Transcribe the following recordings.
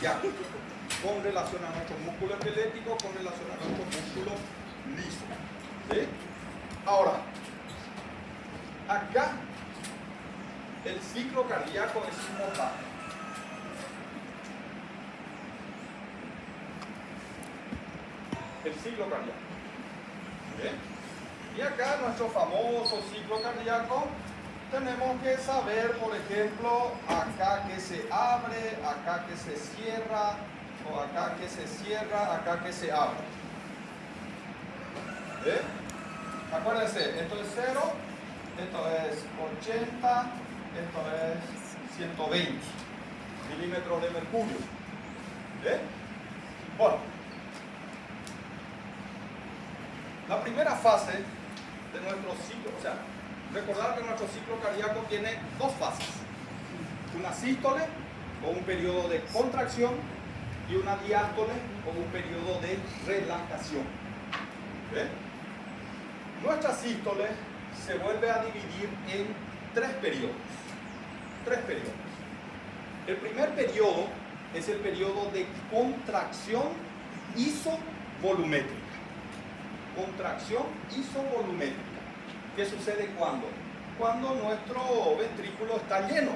cardíaco con relación a nuestro músculo esquelético, con relación a nuestro músculo liso. ¿Sí? Ahora, acá el ciclo cardíaco es inmortal. El ciclo cardíaco. ¿Bien? Y acá nuestro famoso ciclo cardíaco, tenemos que saber, por ejemplo, acá que se abre, acá que se cierra, o acá que se cierra, acá que se abre. ¿Bien? Acuérdense, esto es 0, esto es 80, esto es 120 milímetros de mercurio. ¿Bien? Bueno, la primera fase de nuestro ciclo, o sea, recordar que nuestro ciclo cardíaco tiene dos fases: una sístole o un periodo de contracción y una diástole o un periodo de relajación. ¿Bien? Nuestra sístole se vuelve a dividir en tres periodos. El primer periodo es el periodo de contracción isovolumétrica. Contracción isovolumétrica. ¿Qué sucede cuando? Cuando nuestro ventrículo está lleno.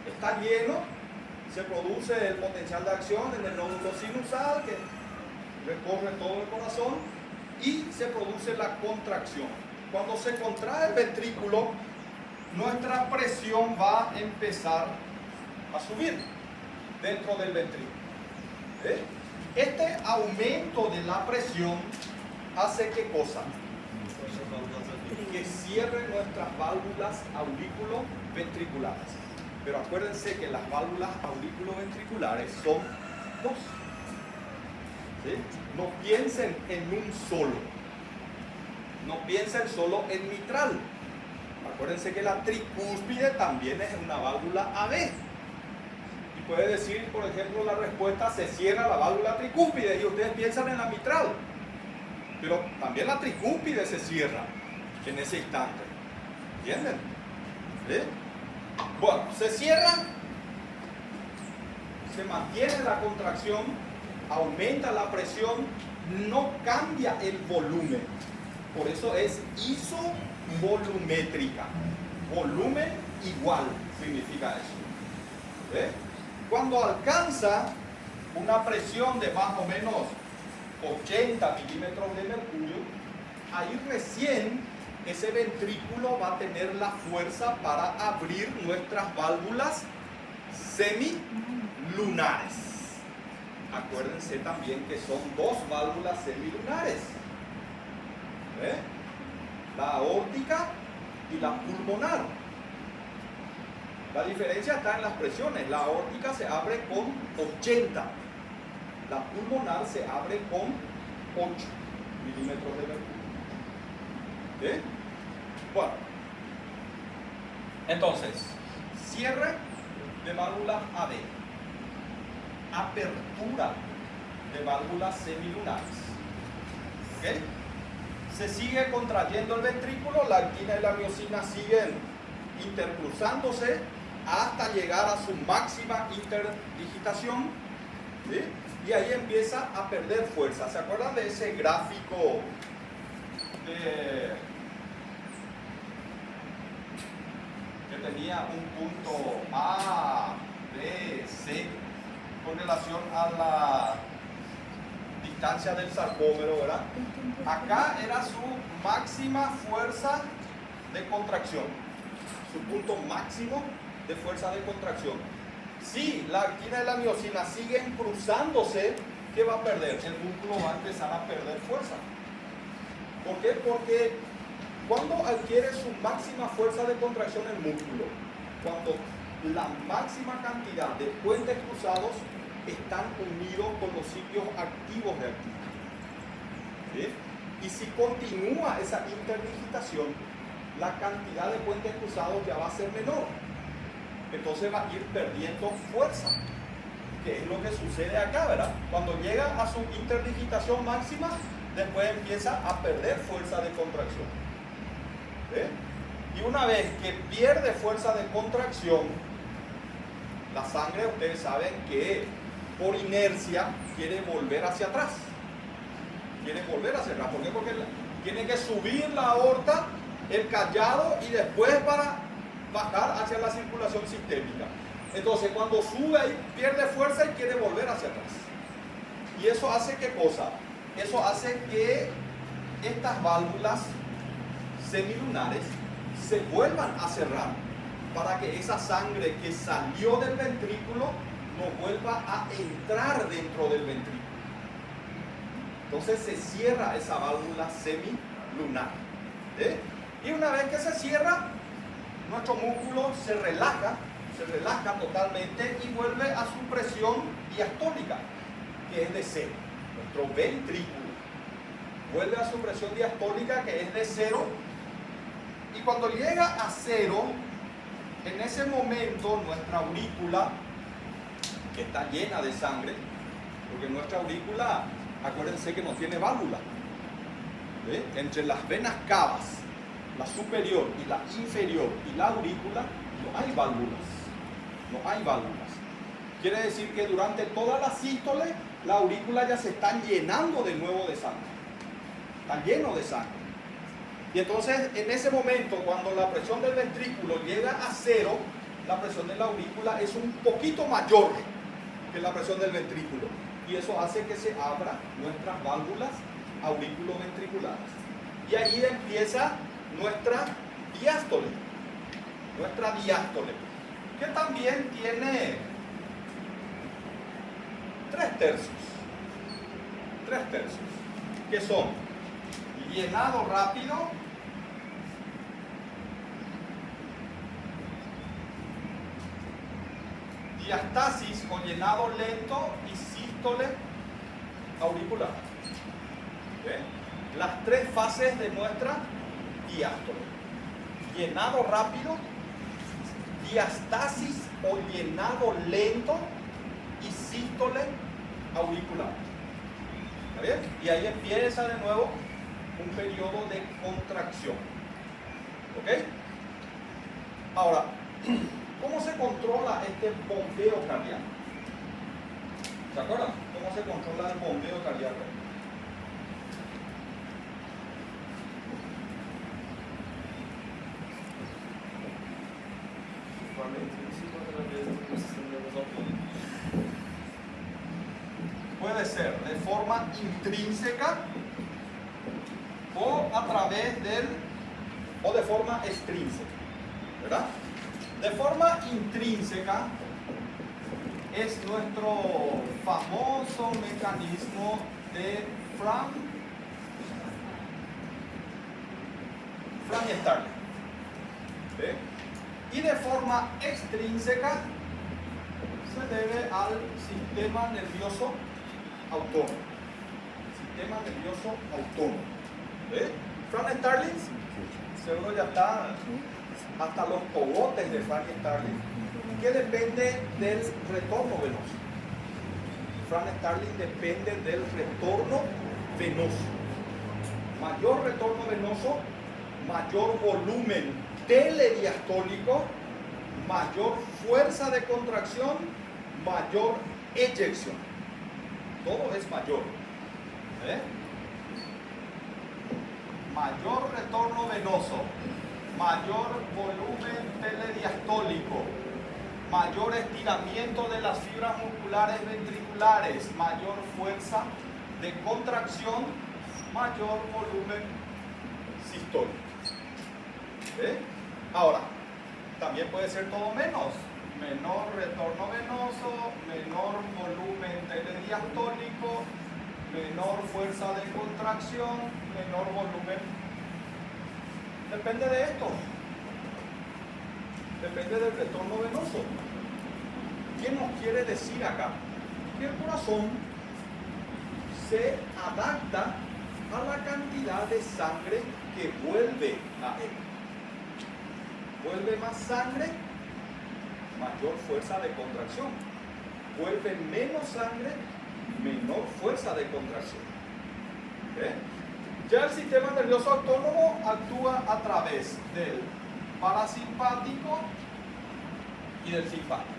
Está lleno, se produce el potencial de acción en el nódulo sinusal que recorre todo el corazón y se produce la contracción. Cuando se contrae el ventrículo, nuestra presión va a empezar a subir dentro del ventrículo. Este aumento de la presión hace ¿qué cosa? Que cierren nuestras válvulas auriculoventriculares. Pero acuérdense que las válvulas auriculoventriculares son dos. ¿Sí? No piensen en un solo. No piensen solo en mitral. Acuérdense que la tricúspide también es una válvula AB. Y puede decir, por ejemplo, la respuesta: se cierra la válvula tricúspide, y ustedes piensan en la mitral. Pero también la tricúspide se cierra en ese instante. ¿Entienden? ¿Sí? Bueno, se cierra, se mantiene la contracción, aumenta la presión, no cambia el volumen. Por eso es isovolumétrica. Volumen igual significa eso. ¿Sí? Cuando alcanza una presión de más o menos 80 milímetros de mercurio, ahí recién ese ventrículo va a tener la fuerza para abrir nuestras válvulas semilunares. Acuérdense también que son dos válvulas semilunares. La aórtica y la pulmonar. La diferencia está en las presiones. La aórtica se abre con 80. La pulmonar se abre con 8 milímetros de mercurio. ¿Sí? Bueno, entonces, cierre de válvulas AD, apertura de válvulas semilunares. ¿Ok? Se sigue contrayendo el ventrículo, la actina y la miocina siguen intercruzándose hasta llegar a su máxima interdigitación. ¿Sí? Y ahí empieza a perder fuerza. ¿Se acuerdan de ese gráfico que tenía un punto A, B, C con relación a la distancia del sarcómero, ¿verdad? Acá era su máxima fuerza de contracción, su punto máximo de fuerza de contracción. Si la actina y la miocina siguen cruzándose, ¿qué va a perder? El músculo va a empezar a perder fuerza. ¿Por qué? Porque cuando adquiere su máxima fuerza de contracción el músculo, cuando la máxima cantidad de puentes cruzados están unidos con los sitios activos de actina. ¿Sí? Y si continúa esa interdigitación, la cantidad de puentes cruzados ya va a ser menor. Entonces va a ir perdiendo fuerza, que es lo que sucede acá, ¿verdad? Cuando llega a su interdigitación máxima, después empieza a perder fuerza de contracción. ¿Sí? Y una vez que pierde fuerza de contracción, La sangre, ustedes saben que por inercia quiere volver hacia atrás. Quiere volver hacia atrás. ¿Por qué? Porque tiene que subir la aorta, el callado y después para bajar hacia la circulación sistémica. Entonces cuando sube ahí pierde fuerza y quiere volver hacia atrás. ¿Y eso hace qué cosa? Eso hace que estas válvulas semilunares se vuelvan a cerrar para que esa sangre que salió del ventrículo no vuelva a entrar dentro del ventrículo. Entonces se cierra esa válvula semilunar. Y una vez que se cierra, nuestro músculo se relaja totalmente y vuelve a su presión diastólica, que es de 0. Nuestro ventrículo vuelve a su presión diastólica, que es de 0. Y cuando llega a 0, en ese momento nuestra aurícula, que está llena de sangre, porque nuestra aurícula, acuérdense que no tiene válvula. Entre las venas cavas, la superior y la inferior y la aurícula, no hay válvulas. No hay válvulas. Quiere decir que durante toda la sístole, la aurícula ya se está llenando de nuevo de sangre. Está lleno de sangre. Y entonces, en ese momento, cuando la presión del ventrículo llega a 0, la presión de la aurícula es un poquito mayor que la presión del ventrículo. Y eso hace que se abran nuestras válvulas auriculoventriculares. Y ahí empieza nuestra diástole. Nuestra diástole, que también tiene 3/3. 3/3. Que son llenado rápido, diastasis o llenado lento y sístole auricular. Las 3 fases de nuestra diástole: llenado rápido, diastasis o llenado lento y sístole auricular. ¿Está bien? Y ahí empieza de nuevo un periodo de contracción. ¿Ok? Ahora, ¿cómo se controla este bombeo cardíaco? ¿Se acuerdan? ¿Cómo se controla el bombeo cardíaco? Puede ser de forma intrínseca o a través o de forma extrínseca, ¿verdad? De forma intrínseca es nuestro famoso mecanismo de Frank-Starling. Y de forma extrínseca se debe al sistema nervioso autónomo. Sistema nervioso autónomo. Frank-Starling, seguro ya está hasta los cogotes de Frank-Starling, que depende del retorno venoso. Frank-Starling depende del retorno venoso. Mayor retorno venoso, mayor volumen telediastólico, mayor fuerza de contracción, mayor eyección. Todo es mayor. Mayor retorno venoso, mayor volumen telediastólico, mayor estiramiento de las fibras musculares ventriculares, mayor fuerza de contracción, mayor volumen sistólico. Ahora, también puede ser todo menos. Menor retorno venoso, menor volumen telediastólico, menor fuerza de contracción, menor volumen. Depende de esto. Depende del retorno venoso. ¿Qué nos quiere decir acá? Que el corazón se adapta a la cantidad de sangre que vuelve a él. Vuelve más sangre, mayor fuerza de contracción. Vuelve menos sangre, menor fuerza de contracción. Ya el sistema nervioso autónomo actúa a través del parasimpático y del simpático.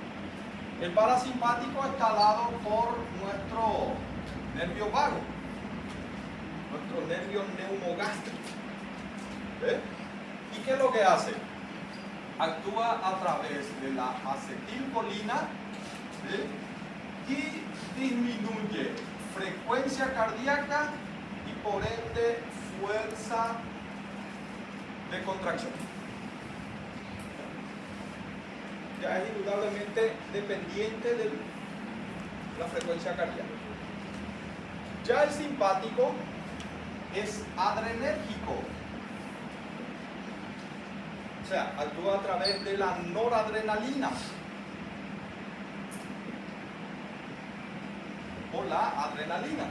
El parasimpático está dado por nuestro nervio vago, nuestro nervio neumogástrico. ¿Ve? ¿Y qué es lo que hace? Actúa a través de la acetilcolina, ¿sí? Y disminuye frecuencia cardíaca y por ende fuerza de contracción. Ya es indudablemente dependiente de la frecuencia cardíaca. Ya el simpático es adrenérgico. O sea, actúa a través de la noradrenalina o la adrenalina.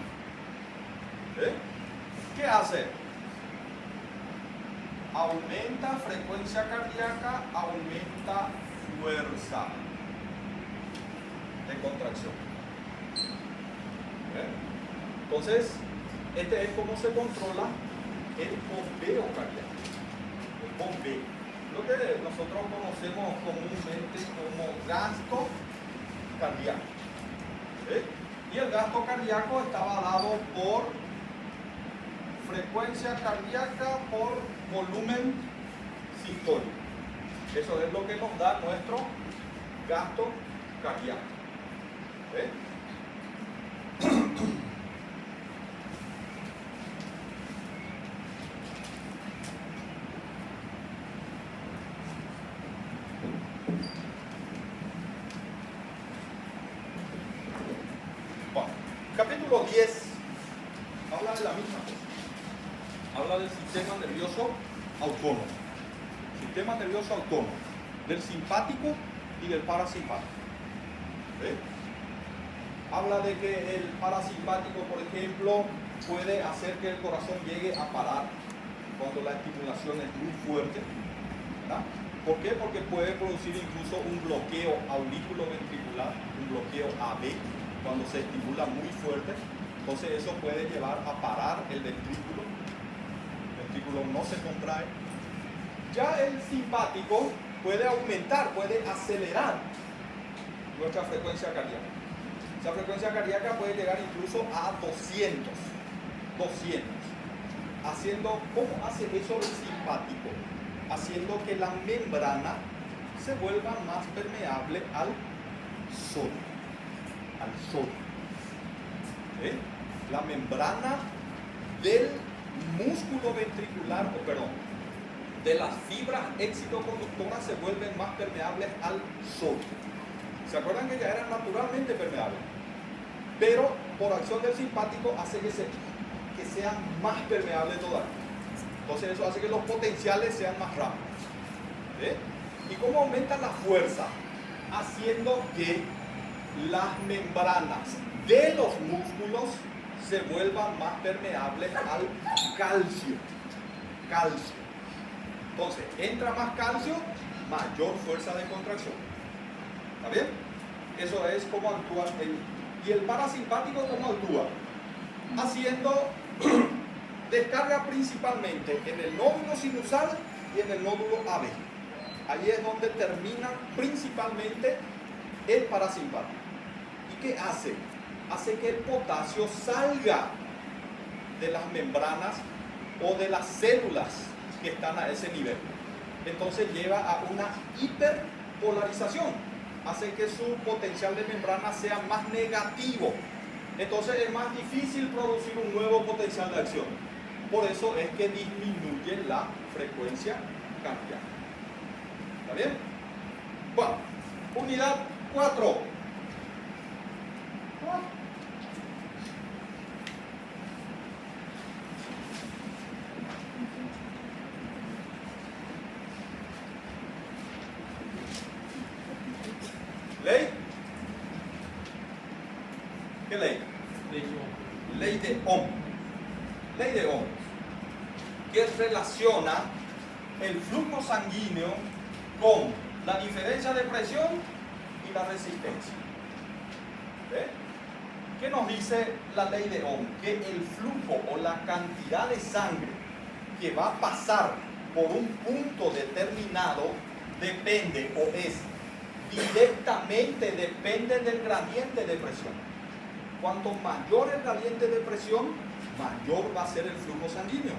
¿Qué hace? Aumenta frecuencia cardíaca, aumenta fuerza de contracción. Entonces, este es cómo se controla el bombeo cardíaco. El bombeo. Lo que nosotros conocemos comúnmente como gasto cardíaco. Y el gasto cardíaco estaba dado por frecuencia cardíaca por volumen sistólico. Eso es lo que nos da nuestro gasto cardíaco. Bueno, capítulo 10 habla de la misma cosa. Habla del sistema nervioso autónomo. Sistema nervioso autónomo, del simpático y del parasimpático. Habla de que el parasimpático, por ejemplo, puede hacer que el corazón llegue a parar cuando la estimulación es muy fuerte. ¿Verdad? ¿Por qué? Porque puede producir incluso un bloqueo auriculoventricular, un bloqueo AB, cuando se estimula muy fuerte. Entonces eso puede llevar a parar el ventrículo. El ventrículo no se contrae. Ya el simpático puede aumentar, puede acelerar nuestra frecuencia cardíaca. Esa frecuencia cardíaca puede llegar incluso a 200. Haciendo, ¿cómo hace eso el simpático? Haciendo que la membrana se vuelva más permeable al sodio. La membrana del músculo ventricular, de las fibras excitoconductoras se vuelven más permeables al sodio. ¿Se acuerdan que ya eran naturalmente permeables? Pero por acción del simpático hace que sean más permeables todavía. Entonces eso hace que los potenciales sean más rápidos. ¿Y cómo aumenta la fuerza? Haciendo que las membranas de los músculos se vuelvan más permeables al calcio. Entonces, entra más calcio, mayor fuerza de contracción. ¿Está bien? Eso es cómo actúa y el parasimpático cómo actúa. Haciendo descarga principalmente en el nódulo sinusal y en el nódulo AB. Ahí es donde termina principalmente el parasimpático. ¿Y qué hace? Hace que el potasio salga de las membranas o de las células que están a ese nivel. Entonces lleva a una hiperpolarización. Hace que su potencial de membrana sea más negativo. Entonces es más difícil producir un nuevo potencial de acción. Por eso es que disminuye la frecuencia cardíaca. ¿Está bien? Bueno, unidad 4. ¿Ley? ¿Qué ley? Ley de Ohm. Ley de Ohm, que relaciona el flujo sanguíneo con la diferencia de presión y la resistencia. ¿Qué nos dice la ley de Ohm? Que el flujo o la cantidad de sangre que va a pasar por un punto determinado depende o es directamente depende del gradiente de presión. Cuanto mayor el gradiente de presión, mayor va a ser el flujo sanguíneo.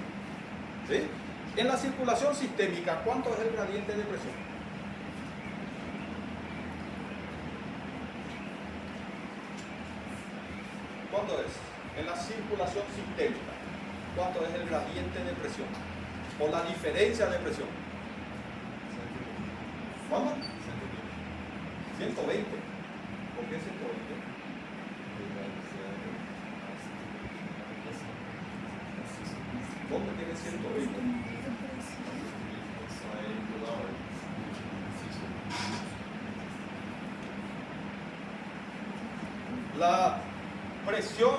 ¿Sí? En la circulación sistémica, ¿cuánto es el gradiente de presión? ¿Cuánto es? En la circulación sistémica, ¿cuánto es el gradiente de presión? O la diferencia de presión. ¿Cuánto? 120. ¿Por qué 120? ¿Dónde tiene 120? La presión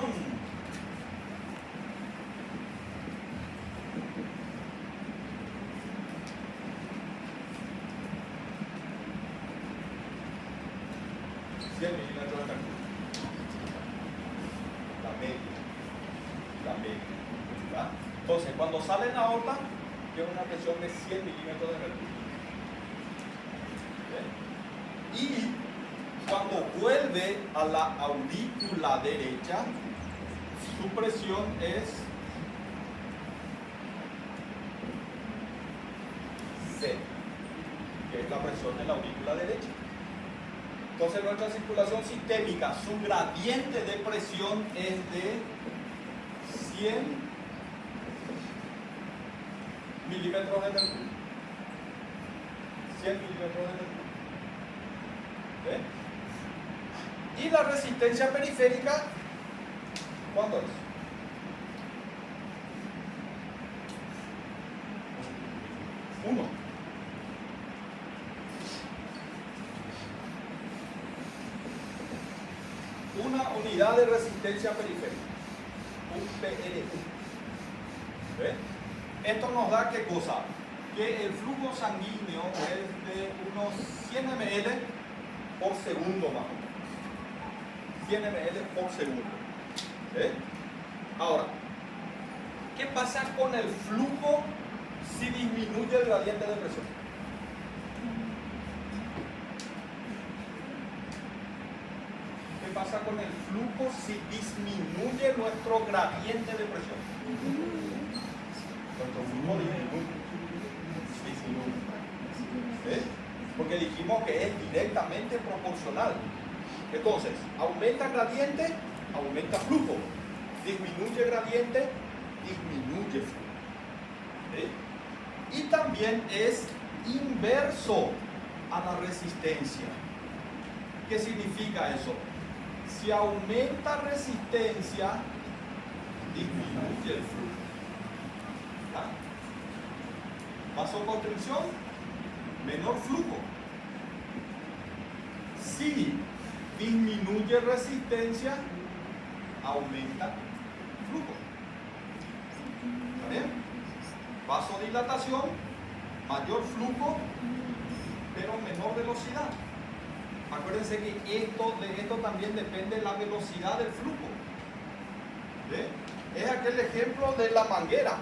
milímetros de mercurio. La media. ¿Va? Entonces, cuando sale en la aorta, tiene una presión de 100 milímetros de mercurio. ¿Ve? Y cuando vuelve a la aurícula derecha, su presión es 0, que es la presión de la aurícula derecha. Entonces, nuestra circulación sistémica, su gradiente de presión es de 100 milímetros de mercurio. 100 milímetros de mercurio. ¿Ve? Y la resistencia periférica, ¿cuánto es? Uno. Una unidad de resistencia periférica, un PRU. ¿Ve? Esto nos da ¿qué cosa? Que el flujo sanguíneo es de unos 100 ml por segundo más o menos. 100 ml por segundo. ¿Ve? Ahora, ¿qué pasa con el flujo si disminuye el gradiente de presión? ¿Qué pasa con el flujo si disminuye nuestro gradiente de presión? Nuestro flujo disminuye. ¿Sí? Porque dijimos que es directamente proporcional. Entonces, aumenta gradiente, aumenta flujo. Disminuye gradiente, disminuye flujo. ¿Sí? Y también es inverso a la resistencia. ¿Qué significa eso? Si aumenta resistencia, disminuye el flujo. ¿Ah? Vasoconstricción, menor flujo. Si disminuye resistencia, aumenta flujo. ¿Está bien? Vasodilatación, mayor flujo, pero menor velocidad. Acuérdense que de esto también depende la velocidad del flujo. ¿Ve? Es aquel ejemplo de la manguera.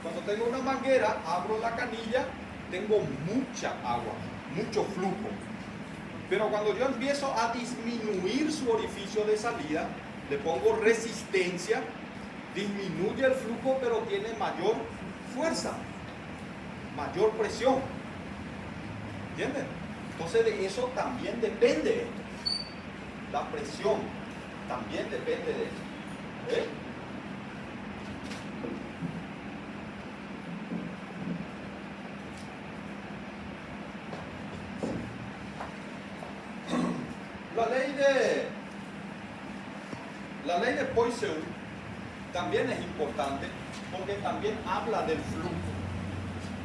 Cuando tengo una manguera, abro la canilla, tengo mucha agua, mucho flujo. Pero cuando yo empiezo a disminuir su orificio de salida, le pongo resistencia, disminuye el flujo, pero tiene mayor fuerza, mayor presión. ¿Entienden? Entonces de eso también depende esto. La presión también depende de eso. ¿Eh? La ley de Poiseuille también es importante porque también habla del flujo.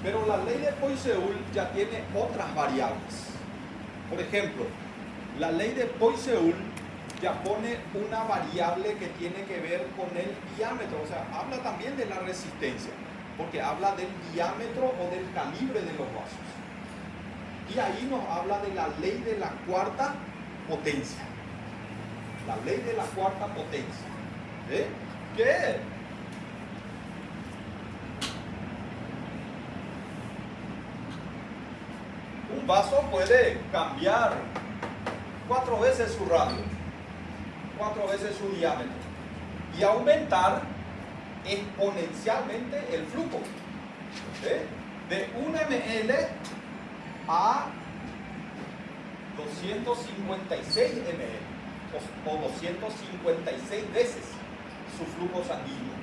Pero la ley de Poiseuille ya tiene otras variables. Por ejemplo, la ley de Poiseuille ya pone una variable que tiene que ver con el diámetro, o sea, habla también de la resistencia, porque habla del diámetro o del calibre de los vasos. Y ahí nos habla de la ley de la cuarta potencia. La ley de la cuarta potencia. ¿Eh? ¿Qué? Un vaso puede cambiar 4 veces su radio, 4 veces su diámetro y aumentar exponencialmente el flujo. De 1 ml a 256 ml o 256 veces su flujo sanguíneo.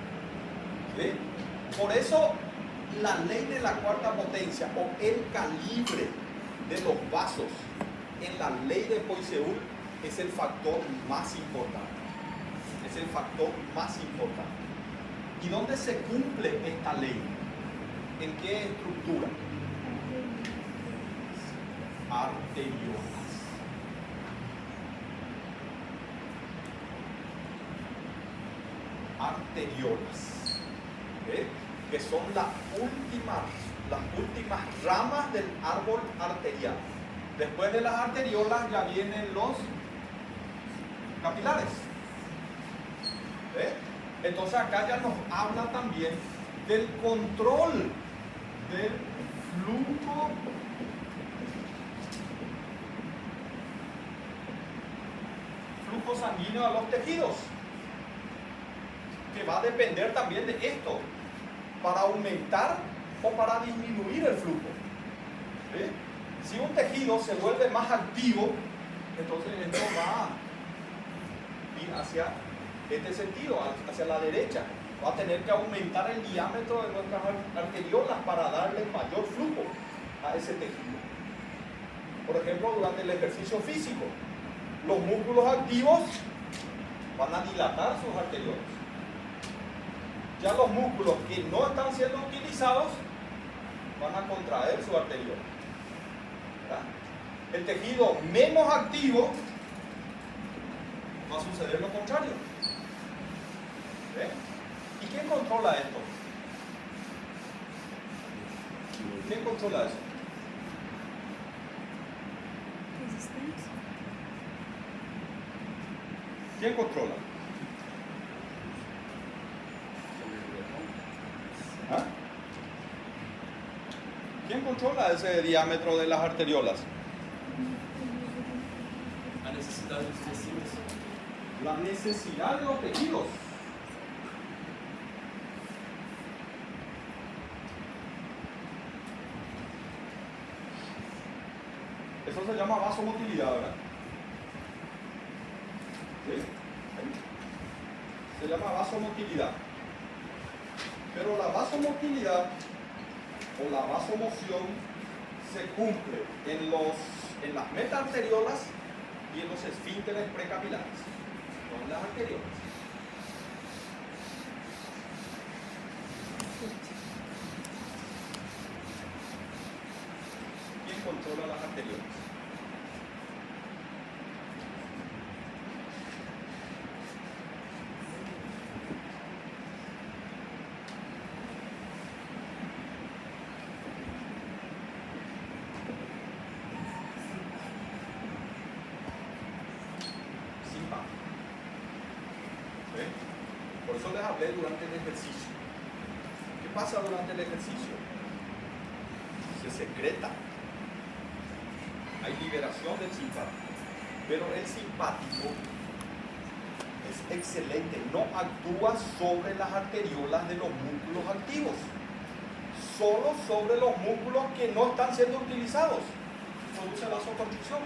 Por eso la ley de la cuarta potencia o el calibre de los vasos en la ley de Poiseuille es el factor más importante. Es el factor más importante. ¿Y dónde se cumple esta ley? ¿En qué estructura? Arteriolas. Arteriolas. Que son las últimas ramas del árbol arterial. Después de las arteriolas ya vienen los capilares. Entonces acá ya nos habla también del control del flujo sanguíneo a los tejidos, que va a depender también de esto, para aumentar o para disminuir el flujo. Si un tejido se vuelve más activo, entonces esto va a ir hacia este sentido, hacia la derecha. Va a tener que aumentar el diámetro de nuestras arteriolas para darle mayor flujo a ese tejido. Por ejemplo, durante el ejercicio físico, los músculos activos van a dilatar sus arteriolas. Ya los músculos que no están siendo utilizados van a contraer su arteriola. El tejido menos activo va a suceder lo contrario. ¿Y quién controla esto? ¿Quién controla eso? ¿Quién controla? ¿Ah? ¿Quién controla ese diámetro de las arteriolas? La necesidad de los tejidos. La necesidad de los tejidos. Eso se llama vasomotilidad, ¿verdad? ¿Sí? Se llama vasomotilidad. Pero la vasomotilidad o la vasomoción se cumple en las metaarteriolas y en los esfínteres precapilares, no en las arteriolas. ¿Quién controla las arteriolas? Por eso les hablé durante el ejercicio. ¿Qué pasa durante el ejercicio? Se secreta. Hay liberación del simpático. Pero el simpático es excelente. No actúa sobre las arteriolas de los músculos activos. Solo sobre los músculos que no están siendo utilizados. Produce vasoconstricción.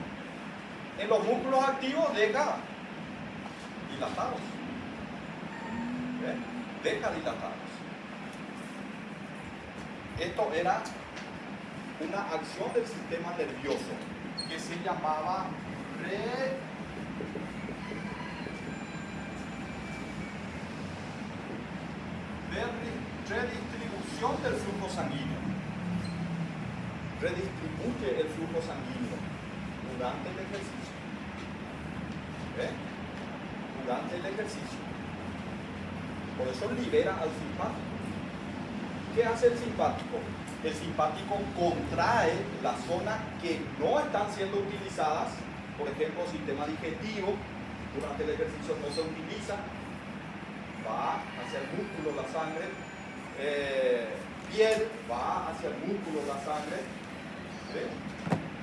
En los músculos activos deja dilatados. Deja dilatados. Esto era una acción del sistema nervioso que se llamaba redistribución del flujo sanguíneo. Redistribuye el flujo sanguíneo durante el ejercicio. Durante el ejercicio. Por eso libera al simpático. ¿Qué hace el simpático? El simpático contrae la zona que no están siendo utilizadas, por ejemplo, sistema digestivo, durante el ejercicio no se utiliza, va hacia el músculo la sangre, piel va hacia el músculo la sangre,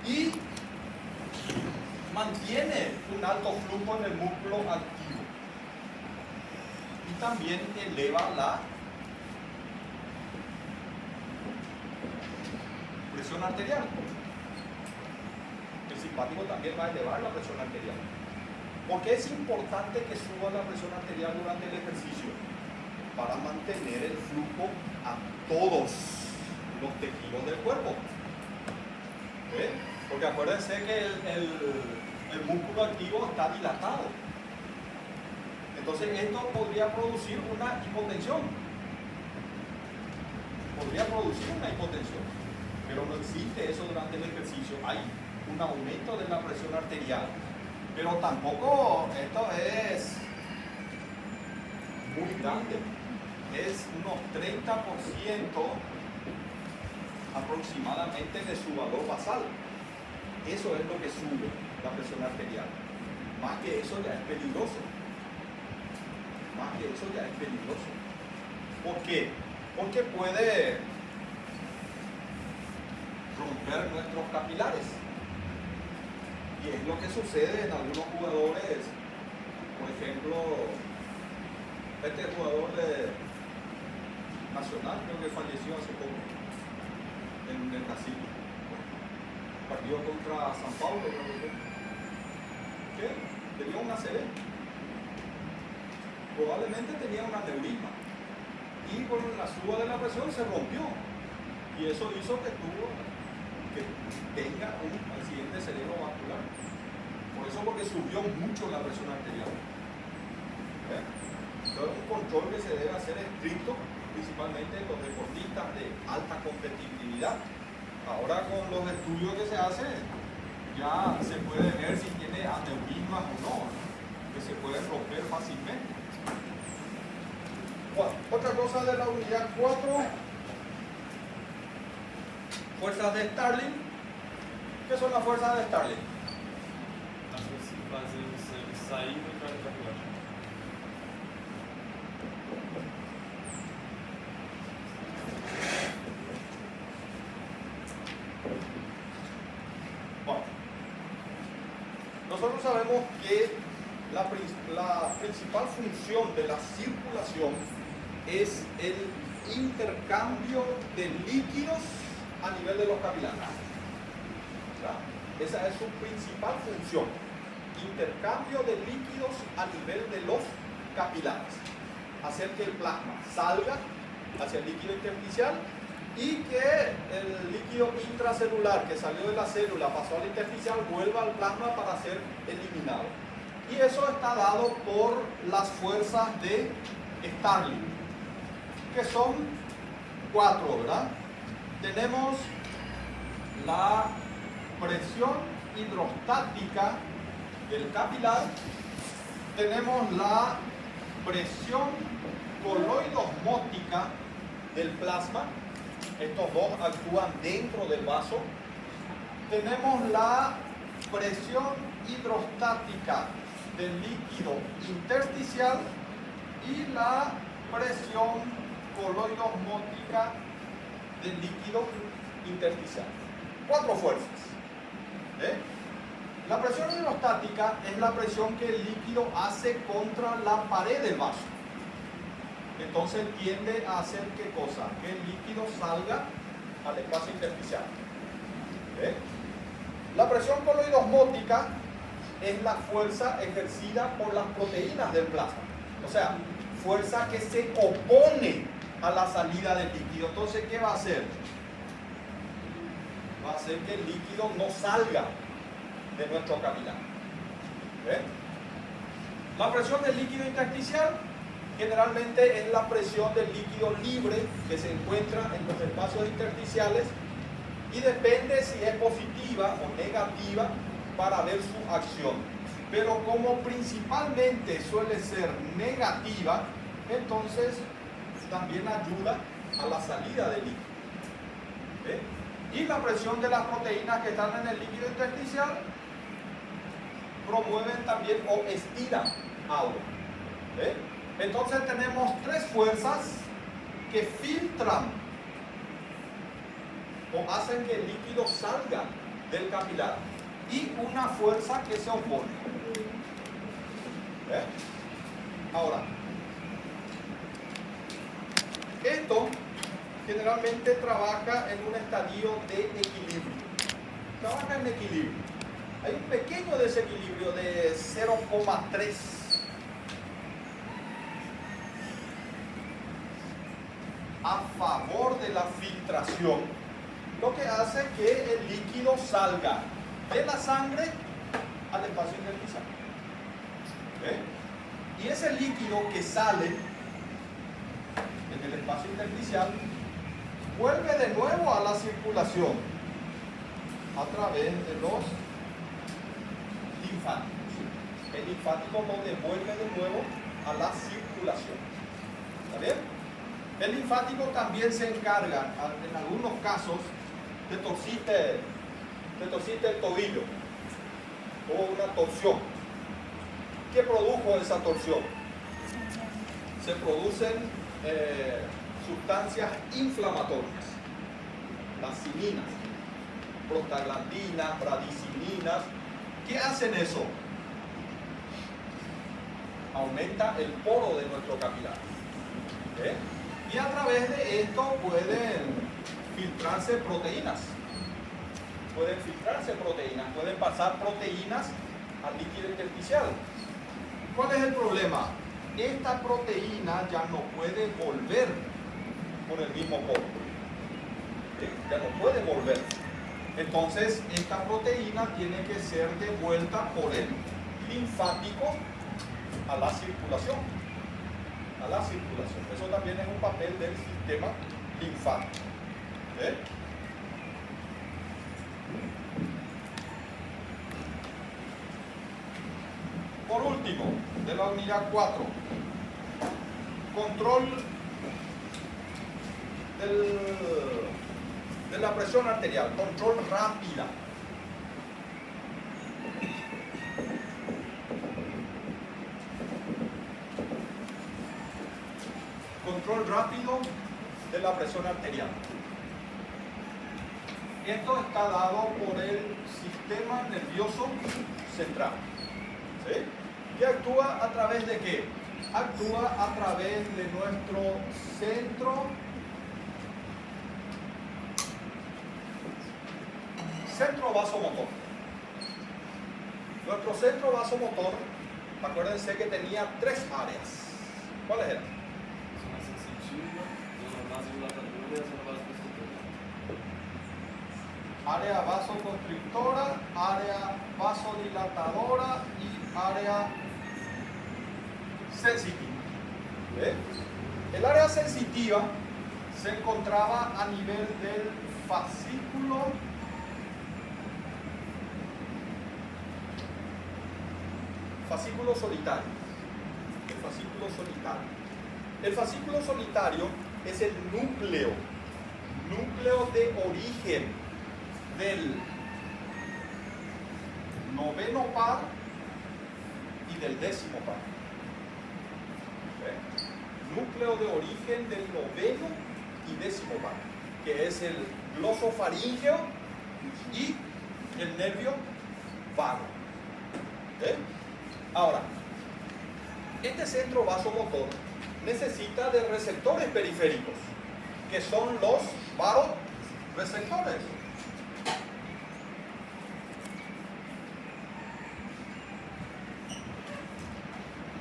y mantiene un alto flujo en el músculo activo. Y también eleva la presión arterial. El simpático también va a elevar la presión arterial. ¿Por qué es importante que suba la presión arterial durante el ejercicio? Para mantener el flujo a todos los tejidos del cuerpo. ¿Eh? Porque acuérdense que el músculo activo está dilatado. Entonces esto podría producir una hipotensión. Podría producir una hipotensión. Pero no existe eso durante el ejercicio. Hay un aumento de la presión arterial. Pero tampoco esto es muy grande. Es unos 30% aproximadamente de su valor basal. Eso es lo que sube la presión arterial. Más que eso ya es peligroso. Más que eso ya es peligroso. ¿Por qué? Porque puede romper nuestros capilares. Y es lo que sucede en algunos jugadores. Por ejemplo, este jugador de Nacional, creo que falleció hace poco en Brasil. Partido contra San Paulo, creo que le dio una ACV. Probablemente tenía un aneurisma. Y con la suba de la presión se rompió. Y eso hizo que tenga un accidente cerebrovascular. Por eso, porque subió mucho la presión arterial. Entonces, un control que se debe hacer estricto, principalmente en los deportistas de alta competitividad. Ahora, con los estudios que se hacen, ya se puede ver si tiene aneurismas o no, que se pueden romper fácilmente. Bueno, otra cosa de la unidad 4, fuerzas de Starling. ¿Qué son las fuerzas de Starling? As que fazem o sangue sair do cardiovascular. Bueno, nosotros sabemos que la principal función de la circulación es el intercambio de líquidos a nivel de los capilares. Esa es su principal función, intercambio de líquidos a nivel de los capilares, hacer que el plasma salga hacia el líquido intersticial y que el líquido intracelular que salió de la célula, pasó al intersticial, vuelva al plasma para ser eliminado. Y eso está dado por las fuerzas de Starling, que son 4, ¿verdad? Tenemos la presión hidrostática del capilar, tenemos la presión coloidosmótica del plasma, estos dos actúan dentro del vaso, tenemos la presión hidrostática del líquido intersticial y la presión coloidosmótica del líquido intersticial. 4 fuerzas. La presión hidrostática es la presión que el líquido hace contra la pared del vaso. Entonces tiende a hacer ¿qué cosa? Que el líquido salga al espacio intersticial. La presión coloidosmótica es la fuerza ejercida por las proteínas del plasma. O sea, fuerza que se opone a la salida del líquido. Entonces, ¿qué va a hacer? Va a hacer que el líquido no salga de nuestro capilar. La presión del líquido intersticial generalmente es la presión del líquido libre que se encuentra en los espacios intersticiales y depende si es positiva o negativa para ver su acción. Pero como principalmente suele ser negativa, entonces también ayuda a la salida del líquido. Y la presión de las proteínas que están en el líquido intersticial promueven también o estiran agua. Entonces tenemos 3 fuerzas que filtran o hacen que el líquido salga del capilar y una fuerza que se opone. ¿Eh? Ahora, esto generalmente trabaja en un estadio de equilibrio. Trabaja en equilibrio. Hay un pequeño desequilibrio de 0,3 a favor de la filtración, lo que hace que el líquido salga de la sangre al espacio intersticial. Y ese líquido que sale en el espacio intersticial vuelve de nuevo a la circulación a través de los linfáticos. El linfático lo devuelve de nuevo a la circulación. ¿Está bien? El linfático también se encarga, en algunos casos, te torciste el tobillo, hubo una torsión. ¿Qué produjo esa torsión? Se producen sustancias inflamatorias, las cininas, prostaglandinas, bradicininas. ¿Qué hacen eso? Aumenta el poro de nuestro capilar. Y a través de esto pueden filtrarse proteínas. Pueden pasar proteínas al líquido intersticial. ¿Cuál es el problema? Esta proteína ya no puede volver por el mismo poro. Ya no puede volver. Entonces, esta proteína tiene que ser devuelta por el linfático a la circulación. Eso también es un papel del sistema linfático. Por último, de la unidad 4, control de la presión arterial, control rápida. Control rápido de la presión arterial. Esto está dado por el sistema nervioso central. ¿Sí? ¿Y actúa a través de qué? Actúa a través de nuestro centro vasomotor. Nuestro centro vasomotor, acuérdense que tenía 3 áreas. ¿Cuáles eran? Zona sensitiva, zona vasodilatadora y zona vasoconstrictora. Área vasoconstrictora, área vasodilatadora y área sensitiva. El área sensitiva se encontraba a nivel del fascículo solitario. El fascículo solitario es el núcleo de origen del noveno par y del décimo par. Núcleo de origen del noveno y décimo par, que es el glosofaríngeo y el nervio vago. Ahora, este centro vasomotor necesita de receptores periféricos, que son los vasoreceptores.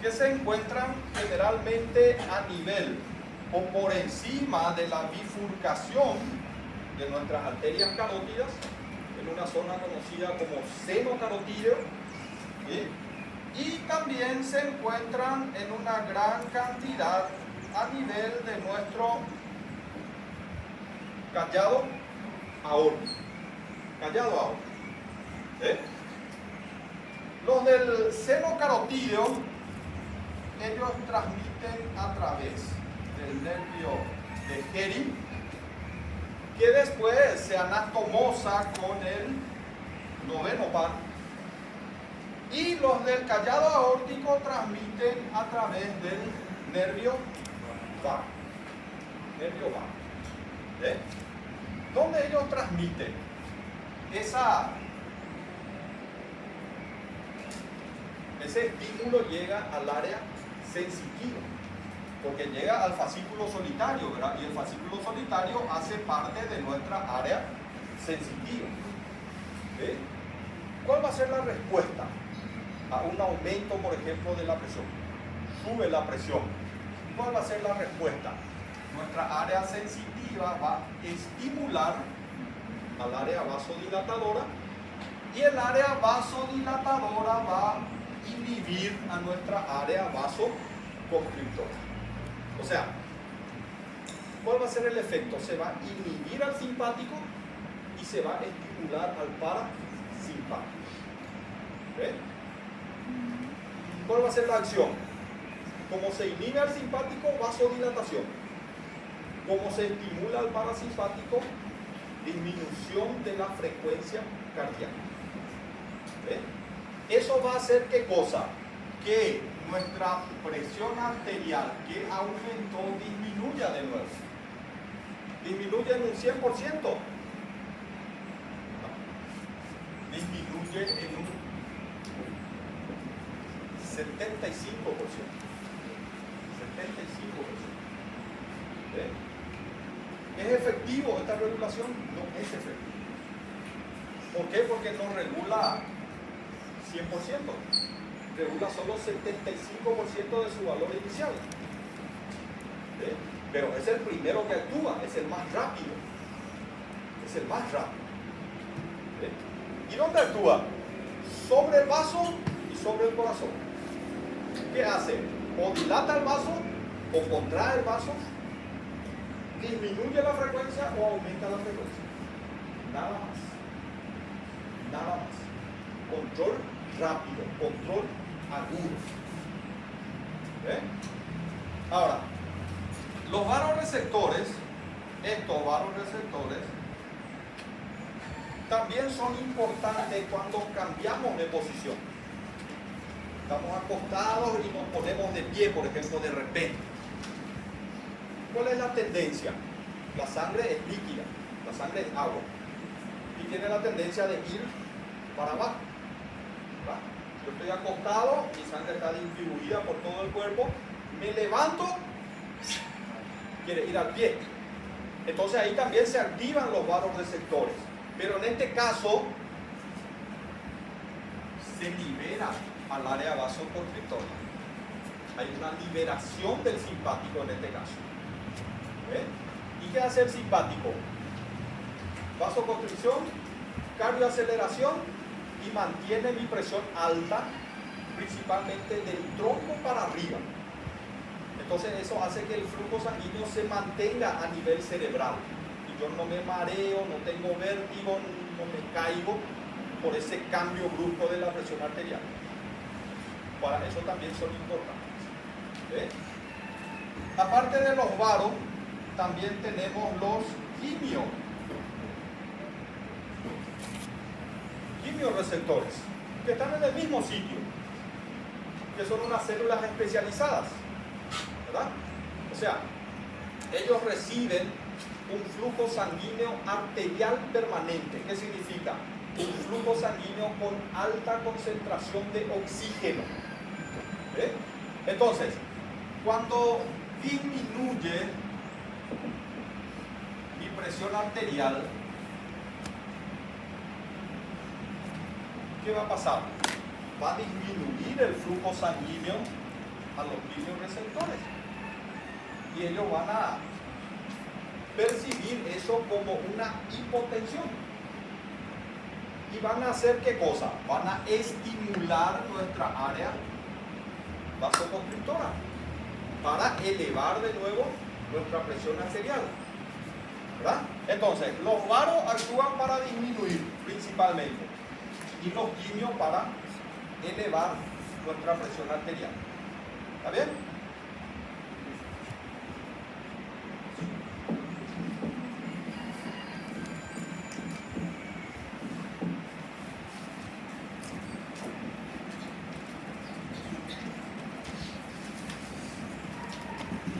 Que se encuentran generalmente a nivel o por encima de la bifurcación de nuestras arterias carótidas, en una zona conocida como seno carotídeo, ¿sí? Y también se encuentran en una gran cantidad a nivel de nuestro callado aórtico. Los del seno carotídeo, ellos transmiten a través del nervio de Heri, que después se anastomosa con el noveno par. Y los del callado aórtico transmiten a través del nervio vago. ¿Dónde ellos transmiten? ese estímulo llega al área sensitiva, porque llega al fascículo solitario, ¿verdad? Y el fascículo solitario hace parte de nuestra área sensitiva. ¿Sí? ¿Cuál va a ser la respuesta a un aumento, por ejemplo, de la presión? Sube la presión. ¿Cuál va a ser la respuesta? Nuestra área sensitiva va a estimular al área vasodilatadora y el área vasodilatadora va a inhibir a nuestra área vasoconstrictora. O sea, ¿cuál va a ser el efecto? Se va a inhibir al simpático y se va a estimular al parasimpático. ¿Ve? ¿Cuál va a ser la acción? Como se inhibe al simpático, vasodilatación. Como se estimula al parasimpático, disminución de la frecuencia cardíaca. ¿Ve? Eso va a hacer ¿qué cosa? Que nuestra presión arterial que aumentó disminuya de nuevo. Disminuye en un 100%. No. Disminuye en un 75%. 75%. ¿Ve? ¿Es efectivo esta regulación? No es efectivo. ¿Por qué? Porque no regula 100%. Regula solo 75% de su valor inicial. ¿Sí? Pero es el primero que actúa, es el más rápido. Es el más rápido. ¿Sí? ¿Y dónde actúa? Sobre el vaso y sobre el corazón. ¿Qué hace? O dilata el vaso, o contrae el vaso, disminuye la frecuencia o aumenta la frecuencia. Nada más. Nada más. Control rápido, control agudo. ¿Ve? Ahora, los vasoreceptores, estos vasoreceptores, también son importantes cuando cambiamos de posición. Estamos acostados y nos ponemos de pie, por ejemplo, de repente. ¿Cuál es la tendencia? La sangre es líquida, la sangre es agua. Y tiene la tendencia de ir para abajo. ¿Verdad? Yo estoy acostado, mi sangre está distribuida por todo el cuerpo, me levanto, quiere ir al pie. Entonces ahí también se activan los vasoreceptores. Pero en este caso, se libera al área vasoconstrictora. Hay una liberación del simpático en este caso. ¿Ve? ¿Y qué hace el simpático? Vasoconstricción, cardioaceleración y mantiene mi presión alta, principalmente del tronco para arriba. Entonces eso hace que el flujo sanguíneo se mantenga a nivel cerebral. Y yo no me mareo, no tengo vértigo, no me caigo por ese cambio brusco de la presión arterial. Para eso también son importantes. ¿Ve? Aparte de los varos, también tenemos los quimioreceptores, que están en el mismo sitio, que son unas células especializadas, ¿verdad? O sea, ellos reciben un flujo sanguíneo arterial permanente. ¿Qué significa? Un flujo sanguíneo con alta concentración de oxígeno. ¿Ve? Entonces, cuando disminuye mi presión arterial, ¿qué va a pasar? Va a disminuir el flujo sanguíneo a los quimioreceptores. Y ellos van a percibir eso como una hipotensión. Y van a hacer ¿qué cosa? Van a estimular nuestra área vasoconstrictora para elevar de nuevo nuestra presión arterial. ¿Verdad? Entonces, los varos actúan para disminuir principalmente y los quimios para elevar nuestra presión arterial. ¿Está bien?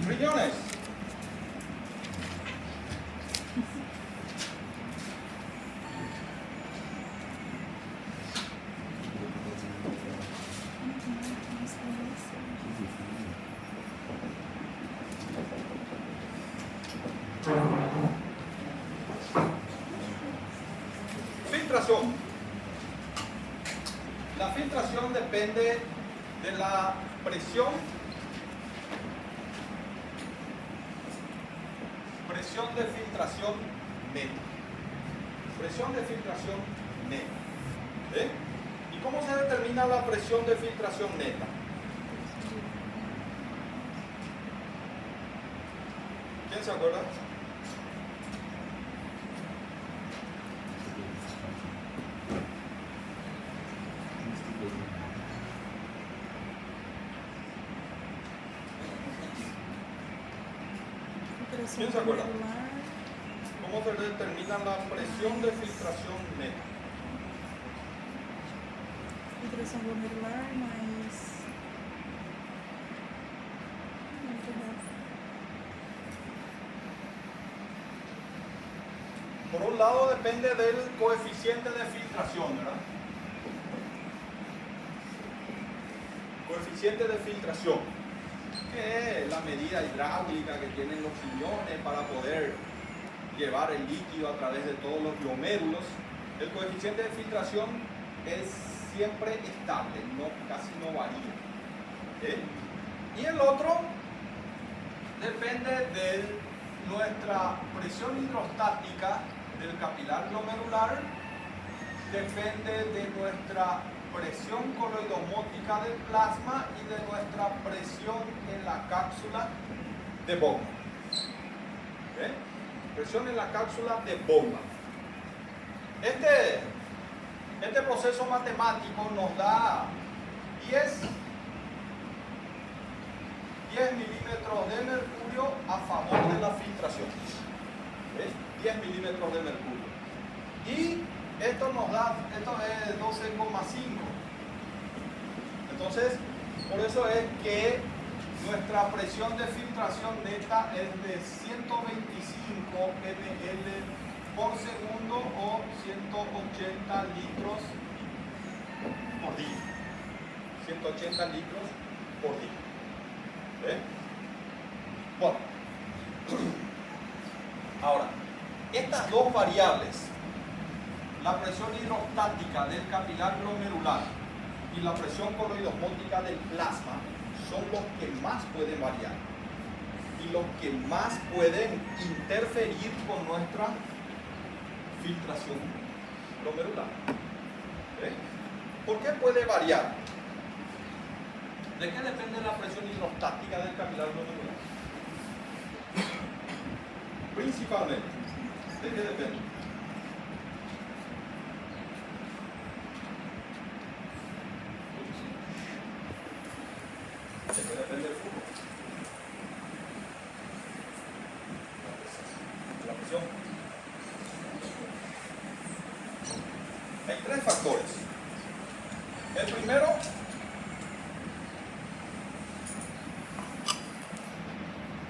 Riñones. depende de la presión de filtración neta. Presión de filtración neta. ¿Eh? ¿Y cómo se determina la presión de filtración neta? ¿Quién se acuerda? ¿Quién se acuerda? ¿Cómo se determina la presión de filtración neta? Filtração glomerular mais. Por un lado depende del coeficiente de filtración, ¿verdad? Coeficiente de filtración, que es la medida hidráulica que tienen los riñones para poder llevar el líquido a través de todos los glomérulos. El coeficiente de filtración es siempre estable, casi no varía. ¿Eh? Y el otro depende de nuestra presión hidrostática del capilar glomerular, depende de nuestra presión coloidosmótica del plasma y de nuestra presión en la cápsula de Bowman. ¿Eh? Presión en la cápsula de Bowman. Este proceso matemático nos da 10 milímetros de mercurio a favor de la filtración. ¿Ves? 10 milímetros de mercurio. Y esto es 12,5. Entonces, por eso es que nuestra presión de filtración neta es de 125 ml por segundo o 180 litros por día. 180 litros por día. ¿Eh? Bueno, ahora, estas dos variables, la presión hidrostática del capilar glomerular y la presión coloidosmótica del plasma, son los que más pueden variar y los que más pueden interferir con nuestra filtración glomerular. ¿Eh? ¿Por qué puede variar? ¿De qué depende la presión hidrostática del capilar glomerular? Principalmente, ¿de qué depende? ¿De qué depende el flujo? La presión. Hay tres factores. El primero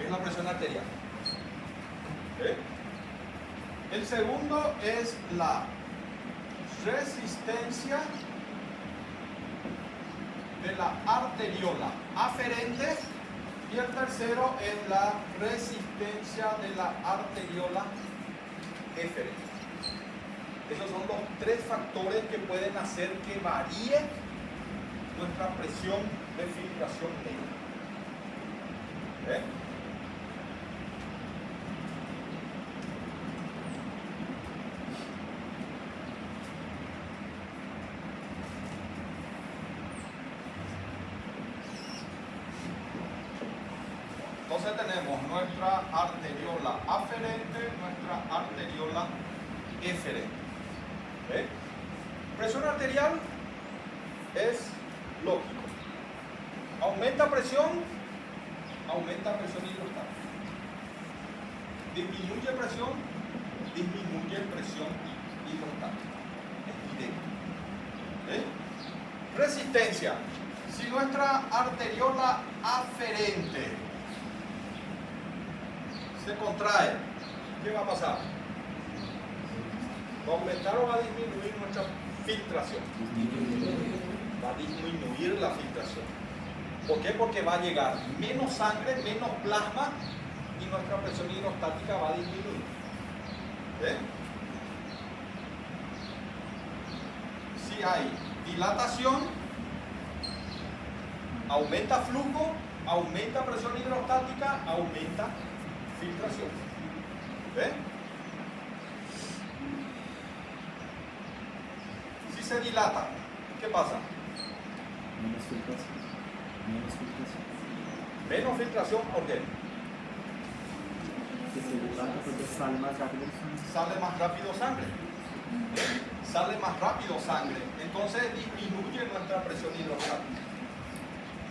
es la presión arterial. ¿Eh? El segundo es la resistencia de la arteriola aferente y el tercero es la resistencia de la arteriola eferente. Esos son los tres factores que pueden hacer que varíe nuestra presión de filtración neta. ¿Eh? Entonces tenemos nuestra arteriola aferente, nuestra arteriola eferente. ¿Eh? Presión arterial es lógico. Aumenta presión hidrostática. Disminuye presión hidrostática. Es directo. ¿Eh? Resistencia. Si nuestra arteriola aferente se contrae, ¿qué va a pasar? ¿Va a aumentar o va a disminuir nuestra filtración? Va a disminuir la filtración. ¿Por qué? Porque va a llegar menos sangre, menos plasma y nuestra presión hidrostática va a disminuir. ¿Eh? Si hay dilatación, Aumenta flujo, aumenta presión hidrostática, aumenta filtración. ¿Ven? Si se dilata, ¿qué pasa? Menos filtración. Menos filtración. Menos filtración, ¿por qué? Que se dilata porque sale más rápido el sangre. Sale más rápido sangre. Sale más rápido sangre. Entonces disminuye nuestra presión hidrostática.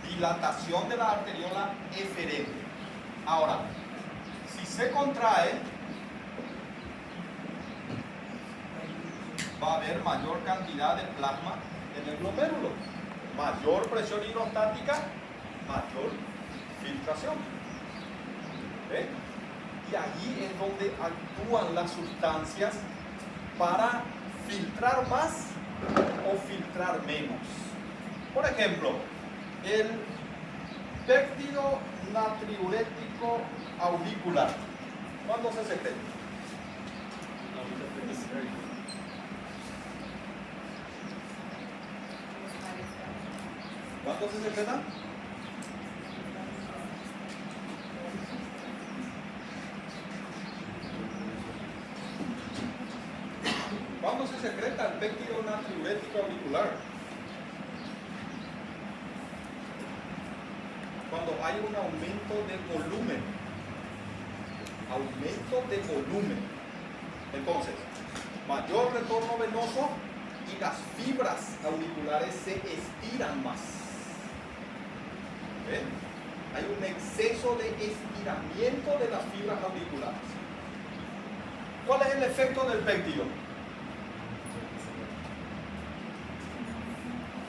Dilatación de la arteriola eferente. Ahora, si se contrae, va a haber mayor cantidad de plasma en el glomérulo. Mayor presión hidrostática, mayor filtración. ¿Ve? Y allí es donde actúan las sustancias para filtrar más o filtrar menos. Por ejemplo, el péptido natriurético auricular. ¿Cuándo se secreta? ¿Cuándo se secreta? ¿Cuándo se secreta el péptido natriurético auricular? Cuando hay un aumento de volumen. Aumento de volumen. Entonces, mayor retorno venoso y las fibras auriculares se estiran más. ¿Ven? Hay un exceso de estiramiento de las fibras auriculares. ¿Cuál es el efecto del péptido?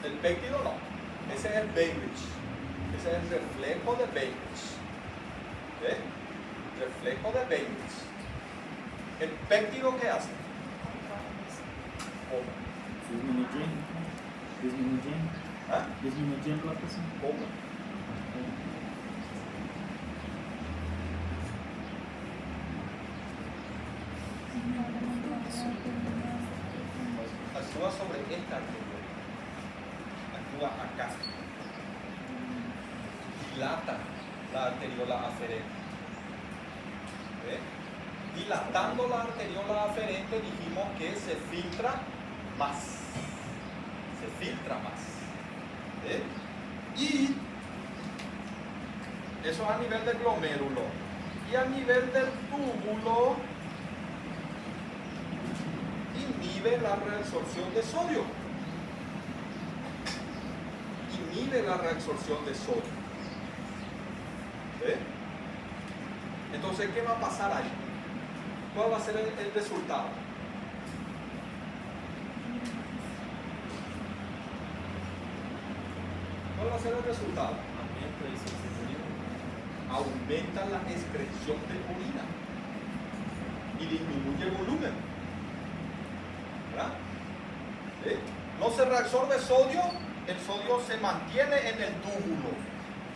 El péptido no. Ese es el Bainbridge. Ese es el reflejo de Bainbridge. ¿Ven? Reflejo de Bainbridge. ¿El péptido qué hace? ¿Cómo? Disminuyendo la presión. ¿Cómo? Actúa sobre esta arteria. Actúa acá. Dilata la arteriola aferente. ¿Ve? Dilatando la arteriola aferente dijimos que se filtra más. Se filtra más. ¿Ve? Y eso es a nivel del glomérulo. Y a nivel del túbulo inhibe la reabsorción de sodio. Inhibe la reabsorción de sodio. ¿Ve? Entonces, ¿qué va a pasar ahí? ¿Cuál va a ser el resultado? ¿Cuál va a ser el resultado? Aumenta la excreción de orina y disminuye el volumen. ¿Verdad? ¿Sí? No se reabsorbe sodio, el sodio se mantiene en el túbulo.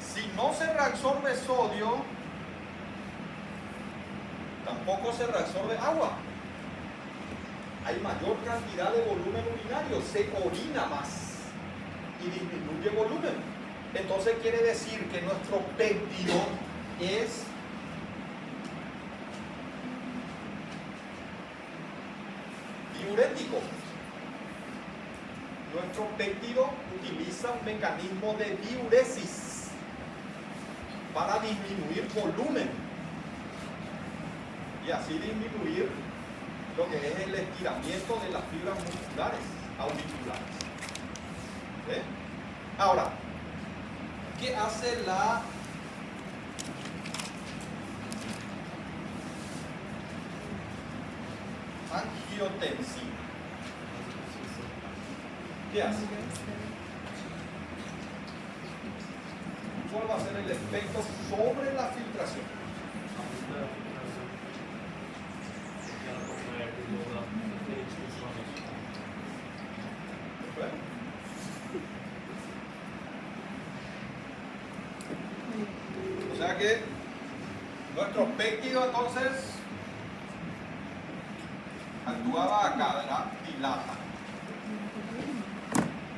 Si no se reabsorbe sodio, tampoco se reabsorbe agua. Hay mayor cantidad de volumen urinario, se orina más y disminuye volumen. Entonces quiere decir que nuestro péptido es diurético. Nuestro péptido utiliza un mecanismo de diuresis para disminuir volumen y así disminuir lo que es el estiramiento de las fibras musculares auriculares. ¿Sí? Ahora, ¿qué hace la angiotensina? ¿Qué hace? ¿Cuál va a ser el efecto sobre la filtración? O sea que nuestro péptido entonces actuaba acá, ¿verdad?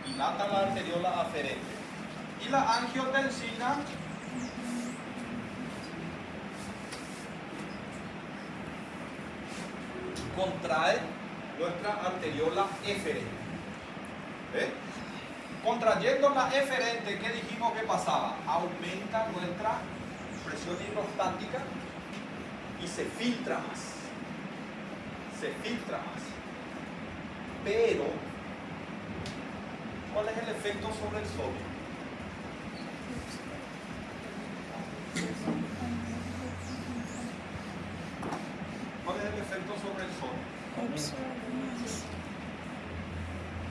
Dilata la arteriola aferente Y la angiotensina contrae nuestra arteriola eferente. ¿Eh? Contrayendo la eferente, ¿qué dijimos que pasaba? Aumenta nuestra presión hidrostática y se filtra más. Se filtra más. Pero, ¿cuál es el efecto sobre el sodio? ¿Cuál es el efecto sobre el sodio? Absorbe mais.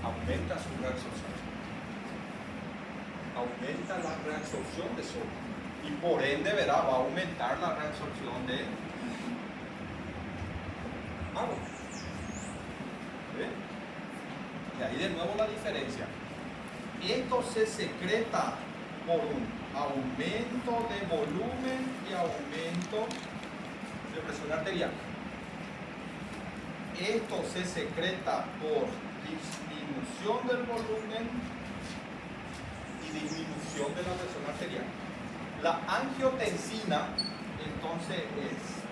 Aumenta su reabsorción. Aumenta la reabsorción de sodio. Y por ende, verá, va a aumentar la reabsorción de agua. ¿Ve? Y ahí de nuevo la diferencia. Esto se secreta por un aumento de volumen y aumento de presión arterial. Esto se secreta por disminución del volumen y disminución de la presión arterial. La angiotensina entonces es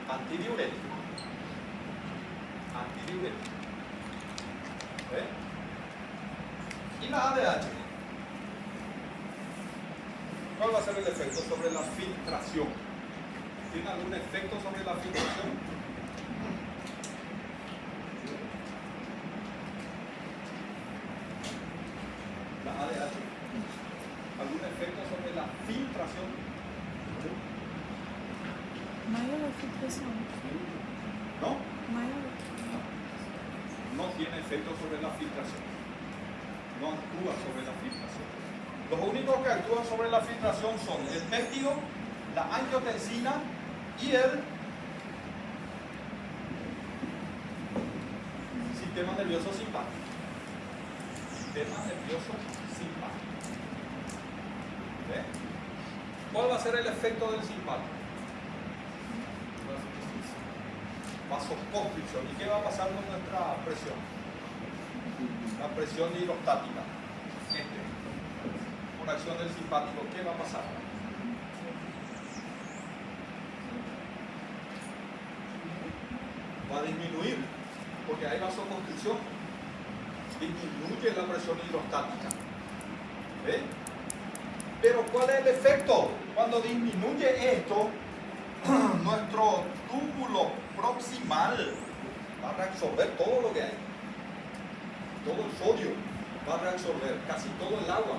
antidiurético. Antidiurético. ¿Eh? Y la ADH. ¿Cuál va a ser el efecto sobre la filtración? ¿Tiene algún efecto sobre la filtración? La ADH. ¿Algún efecto sobre la filtración? Maior filtração. ¿No? Maior. No tiene efecto sobre la filtración. No actúa sobre la filtración. Los únicos que actúan sobre la filtración son el péptido, la angiotensina y el sistema nervioso simpático. Sistema nervioso simpático. ¿Ve? ¿Cuál va a ser el efecto del simpático? Vasoconstricción. ¿Y qué va a pasar con nuestra presión? La presión hidrostática. Por acción del simpático, ¿qué va a pasar? Va a disminuir, porque hay vasoconstricción. Disminuye la presión hidrostática. ¿Ve? Pero ¿cuál es el efecto? Cuando disminuye esto, nuestro túbulo proximal va a reabsorber todo lo que hay. Todo el sodio va a reabsorber, casi todo el agua.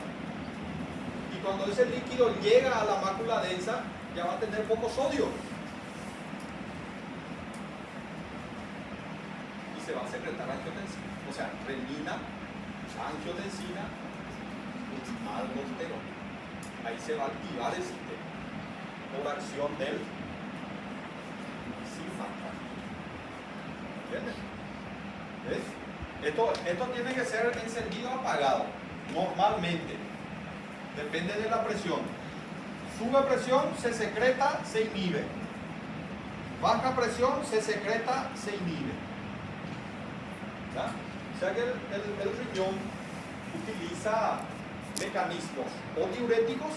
Y cuando ese líquido llega a la mácula densa, ya va a tener poco sodio. Y se va a secretar angiotensina. O sea, renina, angiotensina, aldosterona. Ahí se va a activar el sistema por acción del simpático. ¿Entiendes? ¿Ves? Esto tiene que ser encendido o apagado, normalmente. Depende de la presión. Sube presión, se secreta, se inhibe. Baja presión, se secreta, se inhibe. ¿Ya? O sea que el riñón utiliza mecanismos o diuréticos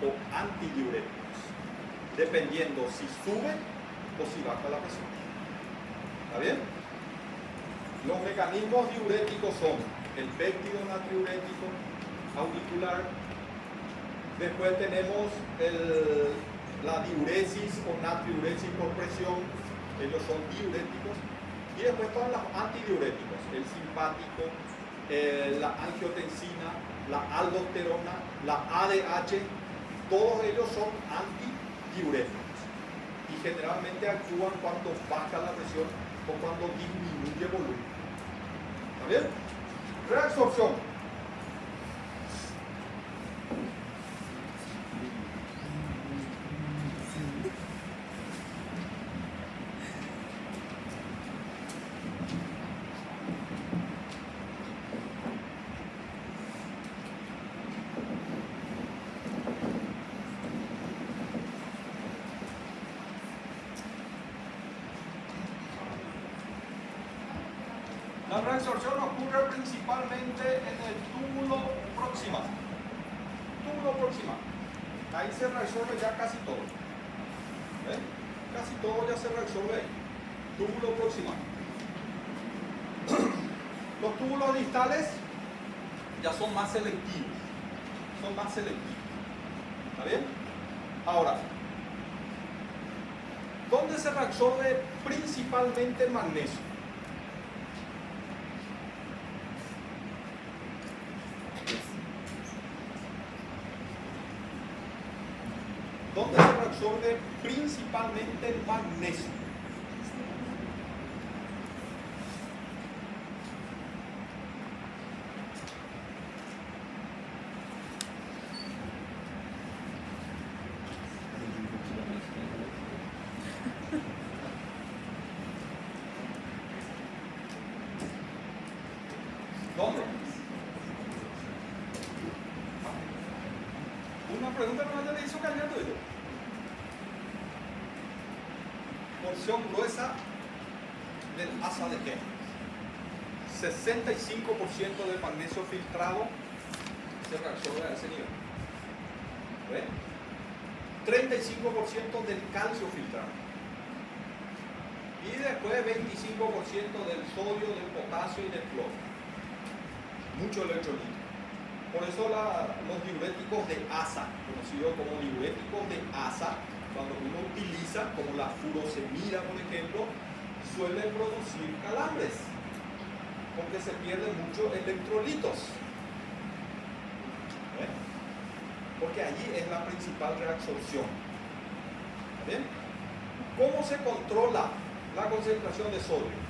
o antidiuréticos, dependiendo si sube o si baja la presión. ¿Está bien? Los mecanismos diuréticos son el péptido natriurético auricular. Después tenemos la diuresis o natriuresis por presión, ellos son diuréticos. Y después todos los antidiuréticos, el simpático, la angiotensina, la aldosterona, la ADH, todos ellos son antidiuréticos. Y generalmente actúan cuando baja la presión o cuando disminuye volumen. ¿Está bien? Reabsorción. La reabsorción ocurre principalmente en el túbulo proximal. Túbulo proximal. Ahí se reabsorbe ya casi todo. ¿Ven? Casi todo ya se reabsorbe ahí. Túbulo proximal. Los túbulos distales ya son más selectivos. Son más selectivos. ¿Está bien? Ahora, ¿dónde se reabsorbe principalmente el magnesio? ¿Dónde se reabsorbe principalmente el magnesio? ¿Dónde? Una pregunta que no le hizo Calleto. Porción gruesa del asa de G. 65% del magnesio filtrado se reabsorbe a ese nivel. ¿Ven? 35% del calcio filtrado. Y después 25% del sodio, del potasio y del cloro. Mucho electrolito. Por eso los diuréticos de asa, conocidos como diuréticos de asa, cuando uno utiliza, como la furosemida por ejemplo, suele producir calambres, porque se pierden muchos electrolitos. ¿Ven? Porque allí es la principal reabsorción. ¿Está bien? ¿Cómo se controla la concentración de sodio?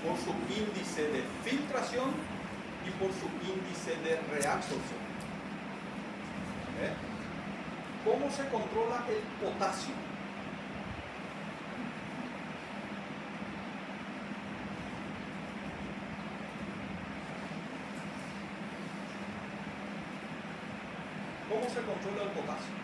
Por su índice de filtración y por su índice de reabsorción. ¿Eh? ¿Cómo se controla el potasio? ¿Cómo se controla el potasio?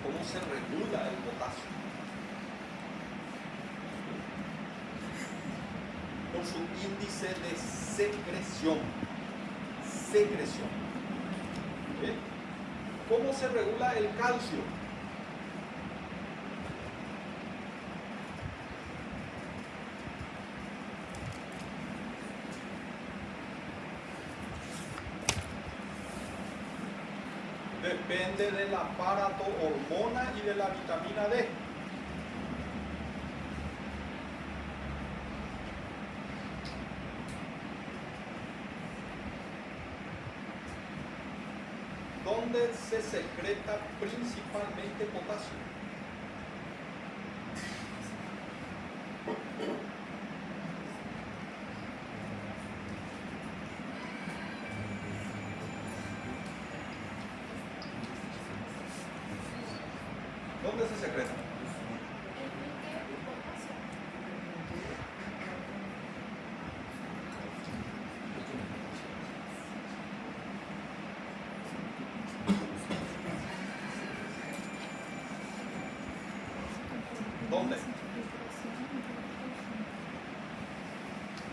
¿Cómo se regula el potasio? Por su índice de secreción. Secreción. ¿Sí? ¿Cómo se regula el calcio? Depende del aparato hormona y de la vitamina D. ¿Dónde se secreta principalmente potasio? ¿Dónde se secreta? ¿Dónde?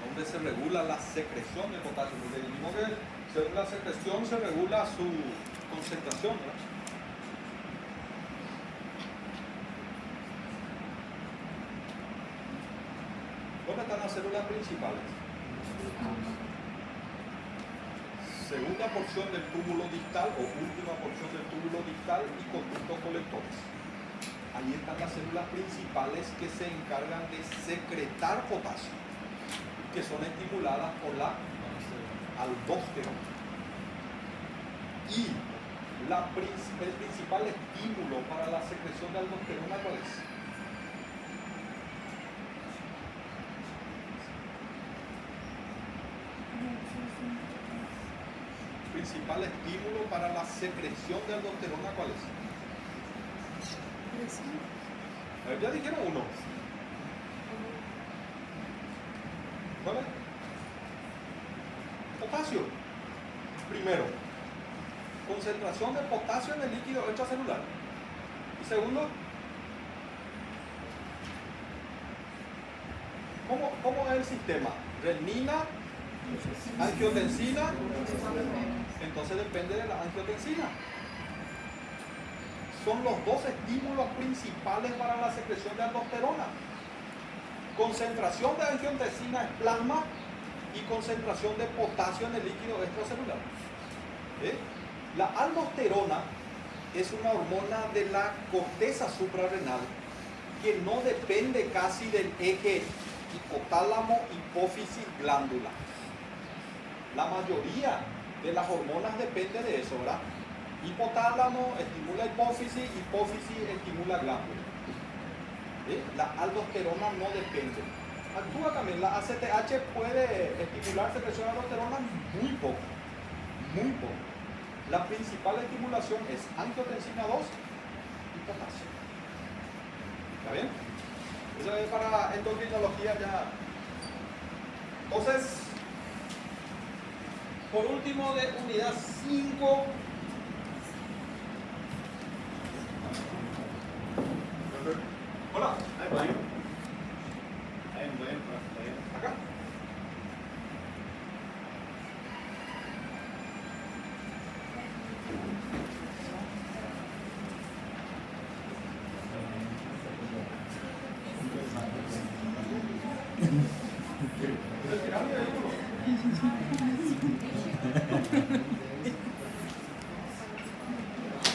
¿Dónde se regula la secreción de potasio? Porque dijimos que según la secreción se regula su concentración, ¿no? ¿Dónde están las células principales? Segunda porción del túbulo distal o última porción del túbulo distal y conductos colectores. Ahí están las células principales que se encargan de secretar potasio, que son estimuladas por la aldosterona. Y el principal estímulo para la secreción de aldosterona, ¿cuál es? Principal estímulo para la secreción de aldosterona, ¿cuál es? A ver, ya dijeron uno. ¿Cuál es? Potasio. Primero, concentración de potasio en el líquido extracelular. Y segundo, ¿cómo es el sistema? Renina, angiotensina, entonces depende de la angiotensina. Son los dos estímulos principales para la secreción de aldosterona. Concentración de angiotensina es plasma y concentración de potasio en el líquido extracelular. La aldosterona es una hormona de la corteza suprarrenal que no depende casi del eje hipotálamo, hipófisis, glándula. La mayoría de las hormonas depende de eso, ¿verdad? Hipotálamo estimula hipófisis, hipófisis estimula glándula. La aldosterona no depende. Actúa también, la ACTH puede estimular secreción de aldosterona muy poco, muy poco. La principal estimulación es angiotensina 2 y potasio. ¿Está bien? Eso es para endocrinología ya. Entonces, por último de unidad 5, hola.